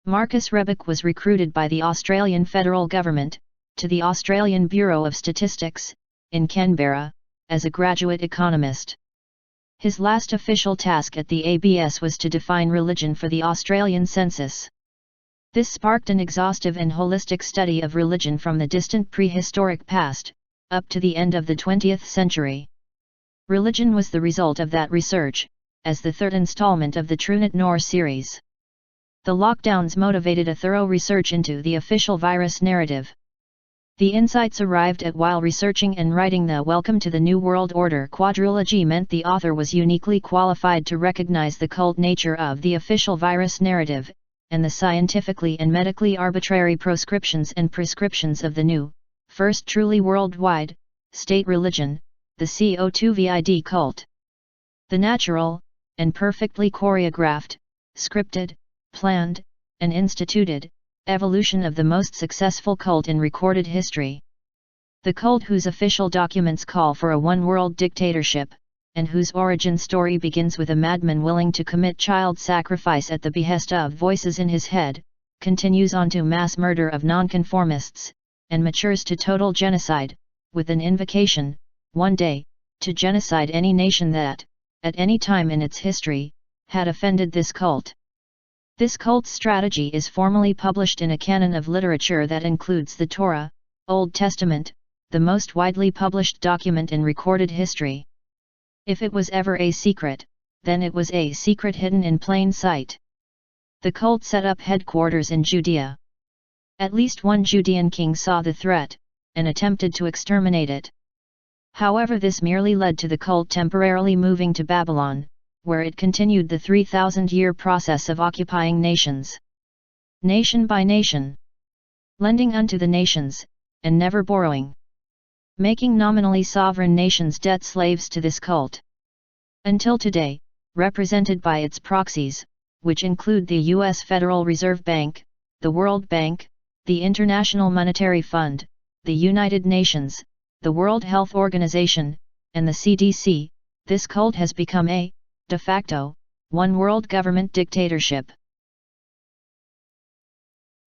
Marcus Rebic was recruited by the Australian federal government, to the Australian Bureau of Statistics, in Canberra, as a graduate economist. His last official task at the ABS was to define religion for the Australian census. This sparked an exhaustive and holistic study of religion from the distant prehistoric past, up to the end of the 20th century. Religion was the result of that research, as the third installment of the TrueNet Nor series. The lockdowns motivated a thorough research into the official virus narrative. The insights arrived at while researching and writing the Welcome to the New World Order quadrilogy meant the author was uniquely qualified to recognize the cult nature of the official virus narrative, and the scientifically and medically arbitrary proscriptions and prescriptions of the new, first truly worldwide, state religion, the Co2vid cult. The natural, and perfectly choreographed, scripted, planned, and instituted, evolution of the most successful cult in recorded history. The cult whose official documents call for a one-world dictatorship, and whose origin story begins with a madman willing to commit child sacrifice at the behest of voices in his head, continues on to mass murder of nonconformists, and matures to total genocide, with an invocation, one day, to genocide any nation that, at any time in its history, had offended this cult. This cult's strategy is formally published in a canon of literature that includes the Torah, Old Testament, the most widely published document in recorded history. If it was ever a secret, then it was a secret hidden in plain sight. The cult set up headquarters in Judea. At least one Judean king saw the threat, and attempted to exterminate it. However, this merely led to the cult temporarily moving to Babylon, where it continued the 3,000-year process of occupying nations. Nation by nation. Lending unto the nations, and never borrowing. Making nominally sovereign nations debt slaves to this cult. Until today, represented by its proxies, which include the U.S. Federal Reserve Bank, the World Bank, the International Monetary Fund, the United Nations, the World Health Organization, and the CDC, this cult has become a, de facto, one-world government dictatorship.